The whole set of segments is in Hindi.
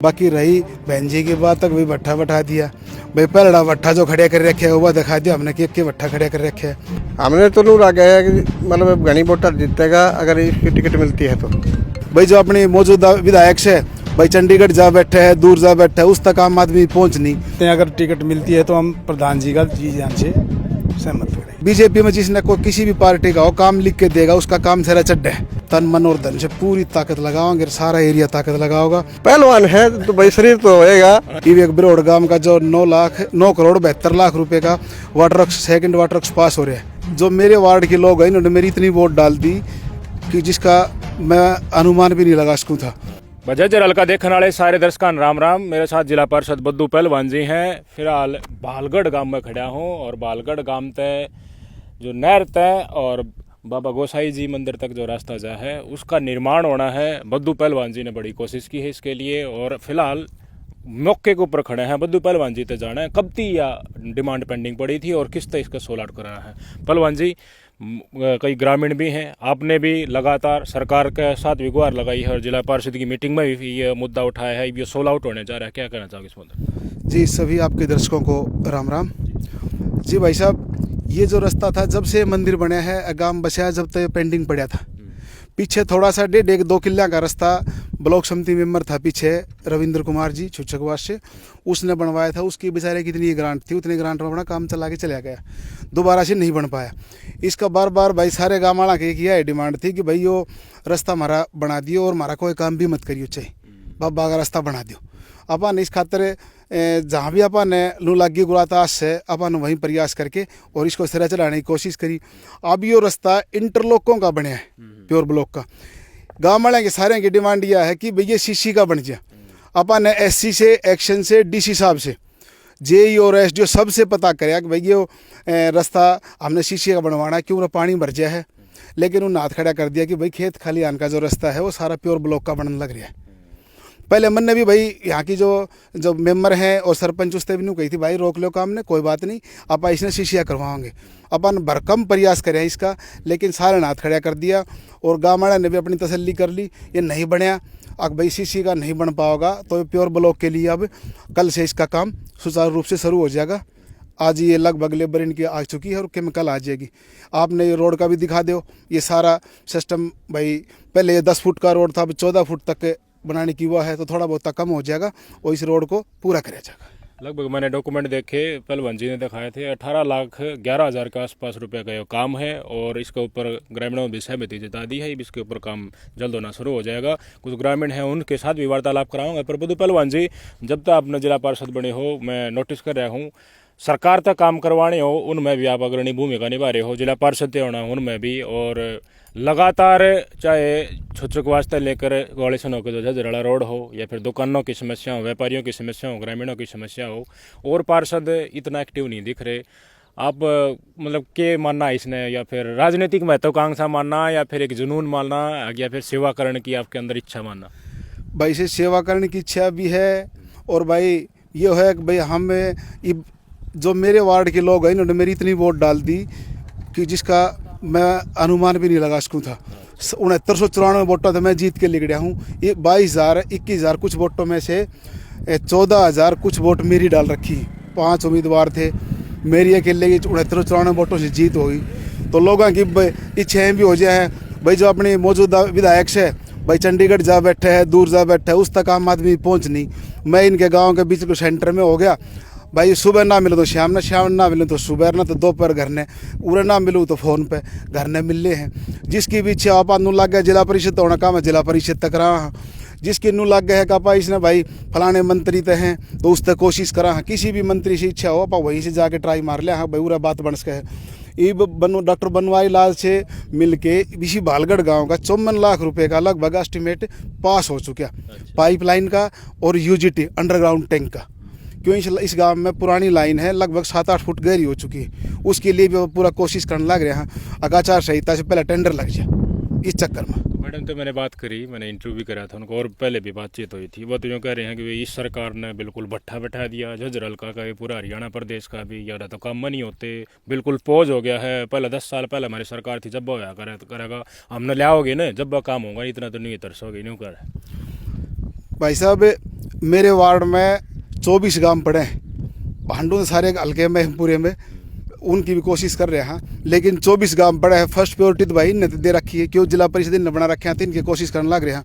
बाकी रही बहन जी की बात तक वही भट्ठा बैठा दिया भाई। पहला भट्ठा जो खड़े कर रखे है वो दिखा दिया हमने कि भट्ठा खड़े कर रखे है। हमने तो नूर आ गया है कि मतलब घनी वोटर जीतेगा अगर इसकी टिकट मिलती है तो। भाई जो अपनी मौजूदा विधायक से भाई चंडीगढ़ जा बैठे है, दूर जा बैठे है, उस तक आम आदमी पहुंच नहीं। अगर टिकट मिलती है तो हम प्रधान जी का जी जान से सहमत करें। बीजेपी में जिसने कोई किसी भी पार्टी का हो काम लिख के देगा उसका काम सारा चड्डा है। तन मन और धन से पूरी ताकत लगाओगे, सारा एरिया ताकत लगाओगा। पहलवान है तो भाई शरीर तो होएगा। एक बिरोड़ गांव का जो 9 करोड़ 72 लाख रुपए का water works, second water works pass हो रहा है। जो मेरे वार्ड के लोग हैं इन्होंने मेरी इतनी वोट डाल दी कि जिसका मैं अनुमान भी नहीं लगा सकूं था। बजर हल्का देखने वाले सारे दर्शकों राम राम। मेरे साथ जिला पार्षद बद्दू पहलवान जी हैं। फिलहाल बालगढ़ गांव में खड़ा हूं और बालगढ़ गांव तय जो नहर तय और बाबा गोसाई जी मंदिर तक जो रास्ता जा है उसका निर्माण होना है। बद्दू पहलवान जी ने बड़ी कोशिश की है इसके लिए और फिलहाल मौके के ऊपर खड़े हैं। बद्दू पहलवान जी तो जाना है कब थी या डिमांड पेंडिंग पड़ी थी और किस तरह इसका सोल आउट कराना है। पहलवान जी कई ग्रामीण भी हैं, आपने भी लगातार सरकार के साथ भी गुहार लगाई है और जिला पार्षद की मीटिंग में भी ये मुद्दा उठाया है। ये सोल आउट होने जा रहा है, क्या कहना चाहोगे इस मुद्दे? जी सभी आपके दर्शकों को राम राम। जी भाई साहब, ये जो रास्ता था जब से मंदिर बना है गांव बसा जब तक पेंडिंग पड़ा था। पीछे थोड़ा सा 1.5-2 किला का रास्ता ब्लॉक समिति मेंबर था पीछे रविंद्र कुमार जी छुचकवास से, उसने बनवाया था। उसकी बेचारे की इतनी ग्रांट थी, उतनी ग्रांट में अपना काम चला के चला गया, दोबारा से नहीं बन पाया। इसका बार बार भाई सारे गाँव वाला की यह डिमांड थी कि भाई यो रास्ता हमारा बना दियो और हमारा कोई काम भी मत करियो, चाहे बाबा का रास्ता बना दियो। अपन इस खातर जहाँ भी अपन लू लागी गुलाताश से अपन वहीं प्रयास करके और इसको सिरा चलाने की कोशिश करी। अब यो रास्ता इंटरलॉकों का बने है, प्योर ब्लॉक का। गाँव वाले के सारे की डिमांड यह है कि भैया सीसी का बन जाए। अपन ने एससी से, एक्शन से, डीसी साहब से, जेई और एसडीओ सबसे पता कराया कि भाई ये रास्ता हमने सीसी का बनवाना है, क्यों पानी भर जाए है। लेकिन उन्होंने हाथ खड़ा कर दिया कि भाई खेत खलिहान का जो रास्ता है वो सारा प्योर ब्लॉक का बनने लग रहा है। पहले मन ने भी भाई यहाँ की जो मेंबर हैं और सरपंच उसने भी नहीं कही थी भाई रोक लो काम ने, कोई बात नहीं आप इसने शीशिया करवाओगे। अपन भरकम प्रयास करें इसका, लेकिन सारे ने हाथ खड़ा कर दिया और गाँव वाले ने भी अपनी तसल्ली कर ली ये नहीं बनया। अब भाई सीसी का नहीं बन पाओगा तो प्योर ब्लॉक के लिए अब कल से इसका काम सुचारू रूप से शुरू हो जाएगा। आज ये लगभग लेबर इनकी आ चुकी है और केमिकल आ जाएगी। आपने ये रोड का भी दिखा दो, ये सारा सिस्टम भाई पहले ये 10 फुट का रोड था, अब 14 फुट तक बनाने की हुआ है, तो थोड़ा बहुत कम हो जाएगा और इस रोड को पूरा किया जाएगा। लगभग मैंने डॉक्यूमेंट देखे, पहलवान जी ने दिखाए थे, 18,11,000 के आसपास रुपये का ये काम है और इसके ऊपर ग्रामीणों ने भी सहमति जता दी है। इसके ऊपर काम जल्द होना शुरू हो जाएगा। कुछ ग्रामीण हैं उनके साथ भी वार्तालाप कराऊंगा। पर बद्दू पहलवान जी, जब तक आपने जिला पार्षद बने हो मैं नोटिस कर रहा हूँ सरकार तक काम करवाने हो उनमें भी आप अग्रणी भूमिका निभा रहे हो, जिला पार्षद होना उनमें भी, और लगातार चाहे छुचकवास से लेकर ग्वालिसन हो के जो झजराड़ा रोड हो या फिर दुकानों की समस्या हो, व्यापारियों की समस्या हो, ग्रामीणों की समस्या हो, और पार्षद इतना एक्टिव नहीं दिख रहे। आप मतलब के मानना है इसने, या फिर राजनीतिक महत्वाकांक्षा मानना, या फिर एक जुनून मानना, या फिर सेवा करने की आपके अंदर इच्छा मानना? भाई से सेवा करने की इच्छा भी है और भाई ये है कि भाई हम जो मेरे वार्ड के लोग हैं इन्होंने मेरी इतनी वोट डाल दी कि जिसका मैं अनुमान भी नहीं लगा सकूं था। 6994 वोटों से मैं जीत के लिख गया हूँ। ये 22,000 21,000 कुछ वोटों में से 14,000 कुछ वोट मेरी डाल रखी। 5 उम्मीदवार थे, मेरी अकेले की 6994 वोटों से जीत होगी। तो लोगों की इच्छाएँ भी हो जाए भाई। जो अपनी मौजूदा विधायक से भाई चंडीगढ़ जा बैठे है, दूर जा बैठे है, उस तक आम आदमी पहुँच नहीं। मैं इनके गाँव के बीच सेंटर में हो गया भाई। सुबह ना मिलो तो शाम ना मिलो तो सुबह ना, तो दोपहर घर ने उरे ना मिलूँ तो फ़ोन पे घर ने मिलने हैं। जिसकी भी इच्छा आपा नू लग गया जिला परिषद होना काम है, जिला परिषद तक रहा। जिसकी नू लग गया है कापा इसने भाई फलाने मंत्री तय हैं तो उस तक कोशिश करा। किसी भी मंत्री से इच्छा हो आप वहीं से जाके ट्राई मार लिया। हाँ भाई पूरा बात बन सके है। ये डॉक्टर बनवारी लाल से मिल के इसी बालगढ़ गाँव का 54 लाख रुपये का लगभग एस्टिमेट पास हो चुका, पाइपलाइन का और यूजीटी अंडरग्राउंड टैंक का। क्यों इस गांव में पुरानी लाइन है लगभग 7-8 फुट गहरी हो चुकी है, उसके लिए भी पूरा कोशिश करने लग रहे हैं। आचार संहिता से पहले टेंडर लग जाए इस चक्कर में। तो मैडम तो मैंने बात करी, मैंने इंटरव्यू भी करा था उनको और पहले भी बातचीत हुई थी। वो तो यूँ कह रहे हैं कि इस सरकार ने बिल्कुल भट्ठा बैठा दिया, झज्जर हल्का का पूरा हरियाणा प्रदेश का भी, ज़्यादा तो काम नहीं होते, बिल्कुल पॉज हो गया है। पहले 10 साल पहले हमारी सरकार थी, जब होया करेगा हमने ले आओगे ना, जब काम होगा इतना तो नहीं तरसोगे, यूँ कर भाई साहब मेरे वार्ड में 24 गांव पड़े हैं, भांडू सारे हल्के में पूरे में उनकी भी कोशिश कर रहे हैं, लेकिन 24 गांव पड़े हैं। फर्स्ट प्रायोरिटी तो भाई ने दे रखी है, क्यों जिला परिषद ने बना रखे हैं, तो इनकी कोशिश करने लग रहे हैं।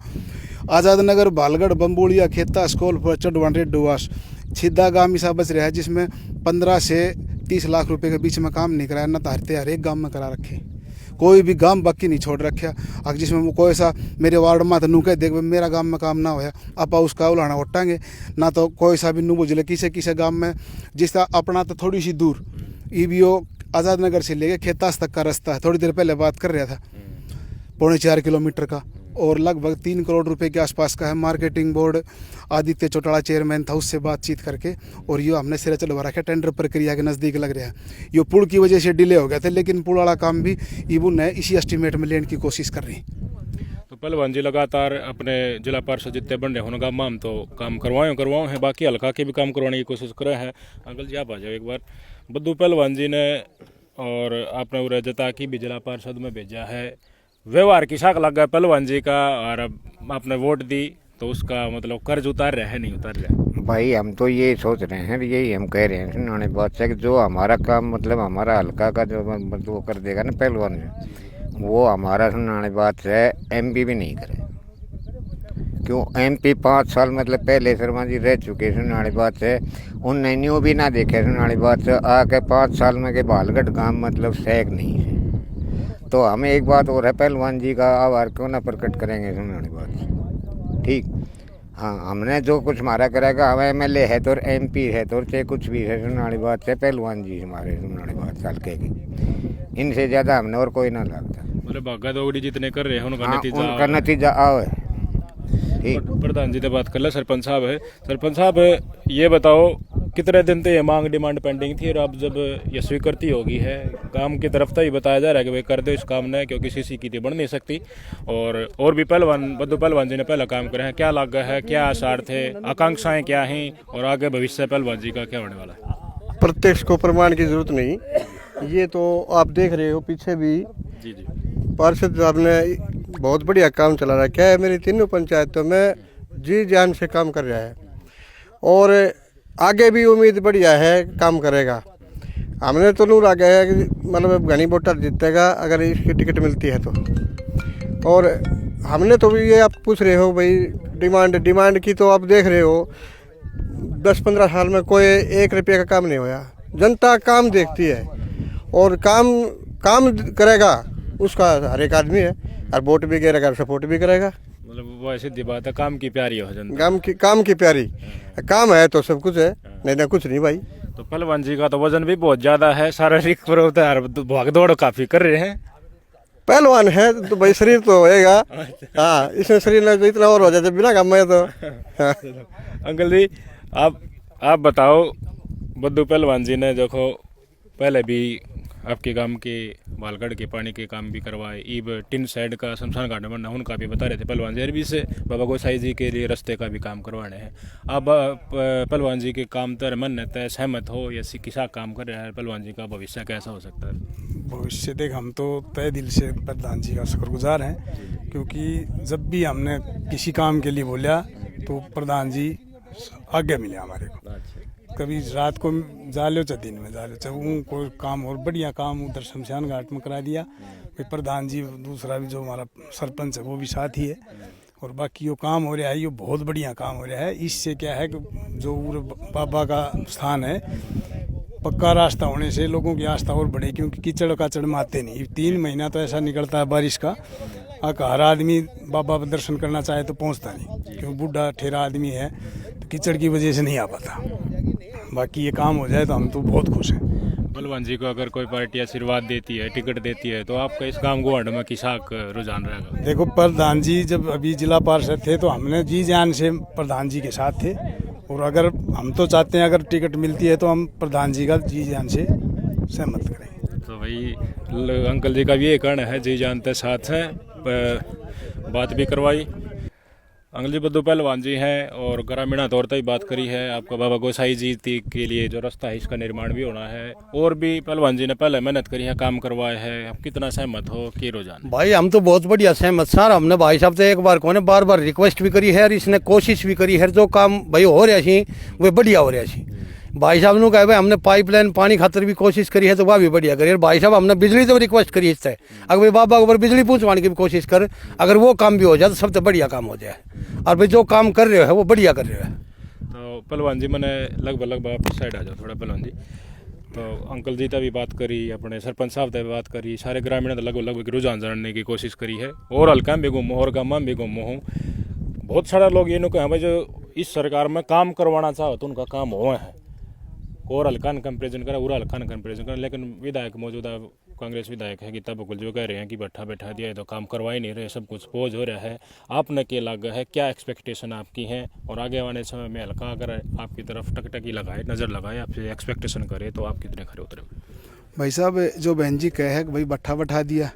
आज़ाद नगर, भालगढ़, बम्बोड़िया, खेता, स्कूल, चढ़वान, रेड डुवास, छिद्दा गांव ऐसा बच रहा है जिसमें 15 से 30 लाख रुपए के बीच में काम नहीं कराया, न तारते हर एक गाँव में करा रखे, कोई भी गांव बाकी नहीं छोड़ रखा। अगर जिसमें कोई ऐसा मेरे वार्ड में तो नू कह देख मेरा गांव में काम ना होया आप उसका उलाना उठाएंगे ना, तो कोई सा भी नू बुझले किसे गांव में जिसका अपना तो थोड़ी सी दूर ईबीओ आज़ाद नगर से लेके खेतास तक का रास्ता है। थोड़ी देर पहले बात कर रहा था, 4.25 किलोमीटर का और लगभग 3 करोड़ रुपए के आसपास का है। Marketing board Aditya Chautala chairman था, उससे बातचीत करके और ये हमने सिरे चलवा रखा, टेंडर प्रक्रिया के नज़दीक लग रहा है। ये पुल की वजह से डिले हो गया था, लेकिन पुल वाला काम भी इबुन है इसी एस्टीमेट में लेने की कोशिश कर रही है। तो पहलवान जी लगातार अपने जिला पार्षद जितने बन रहे होने गाँव में हम तो काम करवाए हैं, बाकी हल्का के भी काम करवाने की कोशिश करे हैं। अंकल जी आप आ जाओ एक बार। बद्दू पहलवान जी ने और आपने उरे जता की भी जिला पार्षद में भेजा है, व्यवहार की शाख लग गया पहलवान जी का, और अब आपने वोट दी तो उसका मतलब कर्ज उतार रहे हैं नहीं उतार रहे? भाई हम तो ये सोच रहे हैं, यही हम कह रहे हैं सुनाने बात से कि जो हमारा काम मतलब हमारा हल्का का जो वो कर देगा ना पहलवान जी, वो हमारा सुनाने बात से एमपी भी नहीं करे। क्यों एमपी 5 साल मतलब पहले शर्मा जी रह चुके सुनाने बात से, उन न्यू भी ना देखे सुनाने बात से, आके 5 साल में के बालगढ़ काम मतलब सैक नहीं है। तो हमें एक बात और है, पहलवान जी का आभार क्यों ना प्रकट करेंगे सुनाने बात से, ठीक। हाँ हमने जो कुछ हमारा करेगा, हमें एमएलए है तो एमपी है तो चाहे कुछ भी है सुनाने बात से, पहलवान जी हमारे सुनाने बात साल के, इनसे ज़्यादा हमने और कोई ना लगता। मतलब भागा दौड़ी जितने कर रहे हैं उनका नतीजा आओ है। प्रधान जी से बात कर ले। सरपंच साहब है, सरपंच साहब ये बताओ कितने दिन से ये मांग डिमांड पेंडिंग थी, और अब जब ये स्वीकृति होगी है काम की तरफ तो ही बताया जा रहा है कि भाई कर दो इस काम ने, क्योंकि सीसी की बन नहीं सकती, और भी पहलवान बद्दू पहलवान जी ने पहला काम करे हैं, क्या लगा है, क्या आसार थे, आकांक्षाएं क्या हैं, और आगे भविष्य पहलवान जी का क्या होने वाला है? प्रत्यक्ष को प्रमाण की जरूरत नहीं, ये तो आप देख रहे हो पीछे भी जी जी पार्षद साहब ने बहुत बढ़िया काम चला रखा है। मेरी तीनों पंचायतों में जी जान से काम कर रहा है और आगे भी उम्मीद बढ़िया है काम करेगा। हमने तो नूर आ गया है कि मतलब घनी वोटर जीतेगा अगर इसकी टिकट मिलती है तो। और हमने तो भी ये आप पूछ रहे हो भाई डिमांड की, तो आप देख रहे हो 10-15 साल में कोई 1 रुपये का काम नहीं होया। जनता काम देखती है और काम करेगा उसका हर एक आदमी है, और वोट भी करेगा, सपोर्ट भी करेगा। मतलब वो सीधी बात है, काम की प्यारी हो जनता, काम की प्यारी, काम है तो सब कुछ है, नहीं ना कुछ नहीं भाई। तो पहलवान जी का तो वजन भी बहुत ज्यादा है, शारीरिक भाग दौड़ काफी कर रहे हैं। पहलवान है तो भाई शरीर तो होएगा, हाँ इसमें शरीर में तो इतना और हो जाता बिना काम में तो। अंकल जी आप बताओ, बद्दू पहलवान जी ने देखो पहले भी आपके गांव के बालगढ़ के पानी के काम भी करवाए, ईब टिन साइड का शमशान घाट बनना उनका भी बता रहे थे पहलवान जी, अरबी से बाबा गोसाई जी के लिए रास्ते का भी काम करवाने हैं। अब पहलवान जी के काम तर मन तय सहमत हो या किसा काम कर रहा है, पहलवान जी का भविष्य कैसा हो सकता है? भविष्य देख हम तो तय दिल से प्रधान जी का शुक्रगुजार हैं, क्योंकि जब भी हमने किसी काम के लिए बोला तो प्रधान जी आगे मिले हमारे को। कभी रात को जा लो चाहे दिन में जा लो, चाहे कोई काम और बढ़िया काम उधर शमशान घाट में करा दिया। फिर प्रधान जी दूसरा भी जो हमारा सरपंच है वो भी साथ ही है, और बाकी यो काम हो रहा है ये बहुत बढ़िया काम हो रहा है। इससे क्या है कि जो बाबा का स्थान है, पक्का रास्ता होने से लोगों की आस्था और बढ़े, क्योंकि कीचड़ काचड़ में आते नहीं। 3 महीना तो ऐसा निकलता है बारिश का, हर आदमी बाबा पर दर्शन करना चाहे तो पहुंचता नहीं, क्योंकि बूढ़ा ठेरा आदमी है तो कीचड़ की वजह से नहीं आ पाता। बाकी ये काम हो जाए तो हम तो बहुत खुश हैं। पहलवान जी को अगर कोई पार्टी आशीर्वाद देती है, टिकट देती है, तो आपका इस काम को में किसा रुझान रहेगा? देखो प्रधान जी जब अभी जिला पार्षद थे तो हमने जी जान से प्रधान जी के साथ थे, और अगर हम तो चाहते हैं अगर टिकट मिलती है तो हम प्रधान जी का जी जान से सहमत करेंगे। तो भाई अंकल जी का भी ये कहना है, जी जानते साथ हैं, बात भी करवाई। अंकल जी बद्दू पहलवान जी हैं और ग्रामीण तौर पर बात करी है। आपका बाबा गोसाई जी के लिए जो रास्ता है इसका निर्माण भी होना है और भी पहलवान जी ने पहले मेहनत करी है, काम करवाए हैं। आप कितना सहमत हो की रुझान? भाई हम तो बहुत बढ़िया सहमत सर। हमने भाई साहब से एक बार को बार बार रिक्वेस्ट भी करी है और इसने कोशिश भी करी है। जो काम भाई हो रहा सी वो बढ़िया हो रहा सी। भाई साहब ने कहा भाई हमने पाइपलाइन पानी खातर भी कोशिश करी है तो वह भी बढ़िया करी है। भाई साहब हमने बिजली तो रिक्वेस्ट करी इससे, अगर भाई बाबा के ऊपर बिजली पहुँचवाने की भी कोशिश कर, अगर वो काम भी हो जाए तो सबसे बढ़िया काम हो जाए। और भाई जो काम कर रहे हो है वो बढ़िया कर रहे हो है। तो पहलवान जी मैंने लगभग आप साइड आ जाओ थोड़ा पहलवान जी। तो अंकल जी तक भी बात करी, अपने सरपंच साहब तक भी बात करी, सारे ग्रामीण लगभग रुझान जानने की कोशिश करी है और हल्का में भी घूमो और गाँव में भी घूमो हूँ। बहुत सारा लोग ये कहें भाई जो इस सरकार में काम करवाना चाहो तो उनका काम हो है और हल्का न कंपेरिजन करें पूरा हल्का न कंपेरिजन करें। लेकिन विधायक मौजूदा कांग्रेस विधायक है गीता बकुल जो कह रहे हैं कि बैठा दिया है तो काम करवा ही नहीं रहे, सब कुछ पोज हो रहा है। आपने क्या लगा है, क्या एक्सपेक्टेशन आपकी है और आगे आने समय में हल्का अगर आपकी तरफ टकटकी लगाए, नज़र लगाए, आपसे एक्सपेक्टेशन करे तो आप कितने खरे उतरे? भाई साहब जो बहन जी कहे कि भाई भट्ठा बैठा दिया,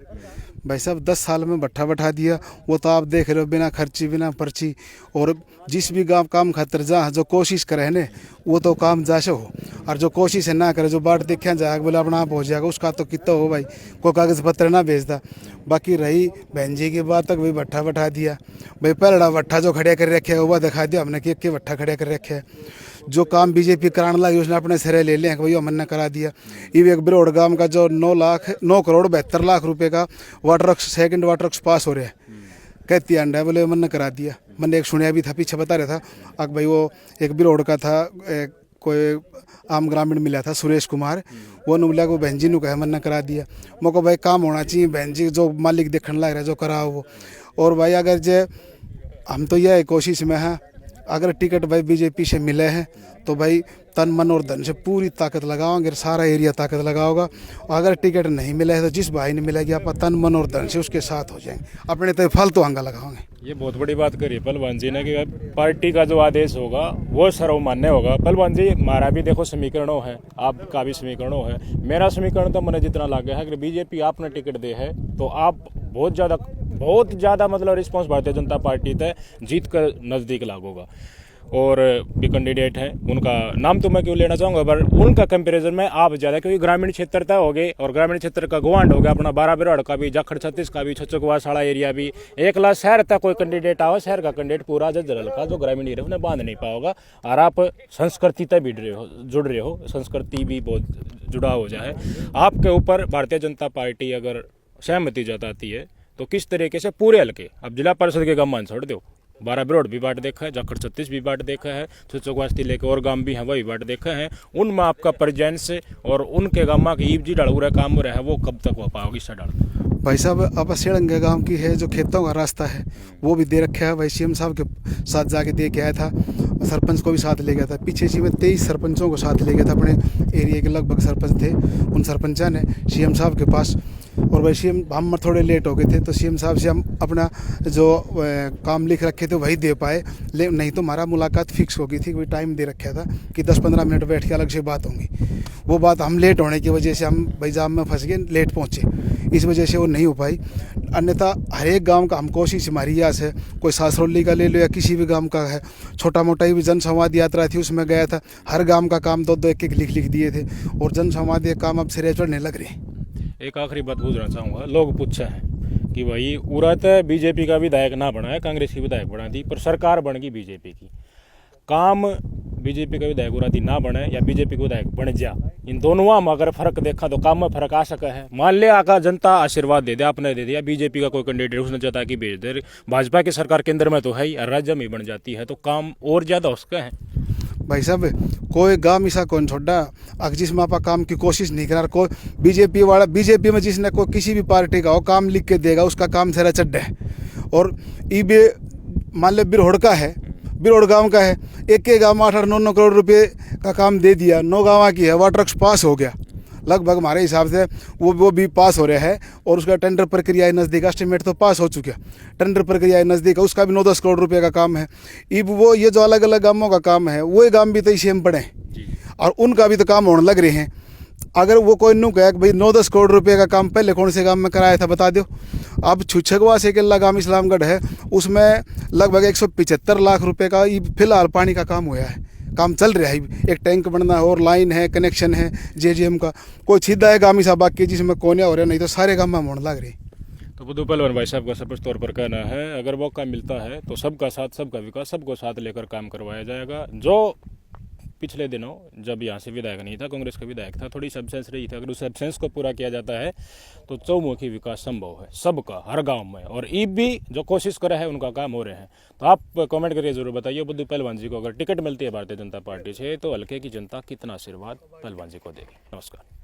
भाई साहब 10 साल में भट्ठा बैठा दिया, वो तो आप देख रहे हो बिना खर्ची बिना पर्ची। और जिस भी गाँव काम खातर जहाँ जो कोशिश करे है ना वो तो काम जाशो हो, और जो कोशिश है ना करे जो बाट देखा जाएगा बोले अपना आप हो जाएगा उसका तो कितना हो भाई, कोई कागज़ पत्र ना भेजता। बाकी रही बहन जी की बात तक भाई भट्ठा बैठा दिया, भाई पहला भट्ठा जो खड़े कर रखे है वो दिखा दिया हमने कि भट्ठा खड़े कर रखे है। जो काम बीजेपी कराने लगी उसने अपने सिरे ले लिया भाई हमने करा दिया। ये एक बिरोड़ गांव का जो 9 करोड़ 72 लाख रुपए का water works second water works pass हो रहे हैं, कहती अंडा है बोले मैंने करा दिया। मैंने एक सुनिया भी था पीछे बता रहा था अब भाई वो एक बिरोड़ का था कोई आम ग्रामीण मिला था सुरेश कुमार, वो ने बोला वो बहन जी ने कहा मैंने करा दिया। मोको भाई काम होना चाहिए, बहन जी जो मालिक देखने लग रहा है जो करा वो। और भाई अगर जे हम तो यह कोशिश में है अगर टिकट भाई बीजेपी से मिले हैं तो भाई तन मन और धन से पूरी ताकत लगाओगे, सारा एरिया ताकत लगाओगा। और अगर टिकट नहीं मिला है तो जिस भाई ने मिलेगी आप तन मन और धन से उसके साथ हो जाएंगे, अपने तो फालतू हंगा लगाओगे। ये बहुत बड़ी बात करी पहलवान जी ने कि पार्टी का जो आदेश होगा वो सर्वमान्य होगा। पहलवान जी हमारा भी देखो समीकरणों है, आपका भी समीकरणों है। मेरा समीकरण तो मैंने जितना लगा है कि बीजेपी आपने टिकट दे है तो आप बहुत ज़्यादा मतलब रिस्पॉन्स भारतीय जनता पार्टी तक जीत कर नज़दीक लागोगा। और भी कैंडिडेट हैं उनका नाम तो मैं क्यों लेना चाहूँगा पर उनका कंपैरिजन में आप ज़्यादा, क्योंकि ग्रामीण क्षेत्र तय हो गए और ग्रामीण क्षेत्र का गुवांड हो गया अपना 12 बिरड़ का भी, जाखड़ 36 का भी, छचकवा साड़ा एरिया भी। 1 लाख शहर तक कोई कैंडिडेट आओ, शहर का कैंडिडेट पूरा जजरल का जो ग्रामीण एरिया उन्हें बांध नहीं पाओगा। और आप संस्कृति तक भी जुड़ रहे हो, संस्कृति भी बहुत जुड़ा हो जाए आपके ऊपर। भारतीय जनता पार्टी अगर सहमति जताती है तो किस तरीके से पूरे हल्के, अब जिला परिषद के गमान छोड़ दो, 12 बिरोड़ भी बाट देखा है, जाखड़ 36 भी बाट देखा है, छुचकवास्ती लेके और गांव भी हैं वही बाट देखा है। उनमें आपका प्रेजेंस और उनके गाँव की ईब जी डाल काम हो रहा है वो कब तक हो पाओगी इससे डाल? भाई साहब अब सेड़ंगे गांव की है जो खेतों का रास्ता है वो भी दे रखा है। भाई सीएम साहब के साथ जाके दे के आया था, सरपंच को भी साथ ले गया था। पीछे जी में 23 सरपंचों को साथ ले गया था, अपने एरिया के लगभग सरपंच थे। उन सरपंचा ने सीएम साहब के पास, और भाई सीएम हम थोड़े लेट हो गए थे तो सीएम साहब से हम अपना जो काम लिख रखे थे वही दे पाए, नहीं तो हमारा मुलाकात फिक्स हो गई थी। कोई टाइम दे रखा था कि 10-15 मिनट बैठ के अलग से बात होंगी। वो बात हम लेट होने की वजह से हम भाई जाम में फंस गए, लेट पहुँचे, इस वजह से वो नहीं हो पाई। अन्यथा हर एक गांव का हम कोशिश हमारी यास है, कोई सासरौली का ले लो या किसी भी गांव का है, छोटा मोटा ही भी जन संवाद यात्रा थी उसमें गया था। हर गांव का काम 2-2 एक-एक लिख दिए थे और जन संवाद ये काम अब सिरे चढ़ने लग रहे। एक आखिरी बात पूछना चाहूँगा, लोग पूछा है कि भाई उड़त बीजेपी का विधायक ना बना है, कांग्रेस की विधायक बना दी पर सरकार बन गई बीजेपी की। काम बीजेपी का विधायक उड़ाती ना बने या बीजेपी का विधायक बन जा, इन दोनों में अगर फर्क देखा तो काम में फर्क आ सका है। मान लिया आका जनता आशीर्वाद दे दिया, आपने दे दिया, बीजेपी का कोई कैंडिडेट उसने जता कि भेज दे, भाजपा की सरकार केंद्र में तो है ही, राज्य में बन जाती है तो काम और ज़्यादा हो सका है। भाई साहब कोई गांव ऐसा कौन छोड़ा अगर जिसमें आप काम की कोशिश नहीं करा। कोई बीजेपी वाला, बीजेपी में जिसने कोई किसी भी पार्टी का हो काम लिख के देगा उसका काम सारा चड्डा है। और ये मान लो बिरहोड़ का है, बिरहोड़ गांव का है, एक गांव में 8-9 करोड़ रुपए का काम दे दिया, 9 गाँव की है, वाटर पास हो गया लगभग हमारे हिसाब से वो भी पास हो रहा है। और उसका टेंडर प्रक्रिया नज़दीक, एस्टिमेट तो पास हो चुका, टेंडर प्रक्रिया नज़दीक है, उसका भी 9-10 करोड़ रुपए का काम है। वो ये जो अलग अलग गाँवों का काम है वो गाँव भी तो इसी में पड़े और उनका भी तो काम होने लग रहे हैं। अगर वो कोई नु कहे कि भाई 9-10 करोड़ रुपए का काम पहले कौन से गांव में कराया था बता दो। अब छुछकवा से केल्ला गांव इस्लामगढ़ है, उसमें लगभग 175 लाख रुपए का फिलहाल पानी का काम हुआ है, काम चल रहा है। एक टैंक बनना है और लाइन है, कनेक्शन है जेजीएम का। कोई सीधा है गामी साहब बाकी जिसमें कोने हो रहा, नहीं तो सारे गाँव में होने लग रही। तो बुद्धू पहलवान भाई साहब का स्पष्ट तौर पर कहना है, अगर मौका मिलता है तो सबका साथ, सबका विकास, सबको साथ लेकर काम करवाया जाएगा। जो पिछले दिनों जब यहाँ से विधायक नहीं था, कांग्रेस का विधायक था, थोड़ी एब्सेंस रही थी, अगर उस एब्सेंस को पूरा किया जाता है तो चौमुखी विकास संभव है सबका, हर गांव में। और ई भी जो कोशिश करे है उनका काम हो रहे हैं। तो आप कमेंट करके जरूर बताइए बुद्धू पहलवान जी को अगर टिकट मिलती है भारतीय जनता पार्टी से तो हल्के की जनता कितना आशीर्वाद पहलवान जी को देगी। नमस्कार।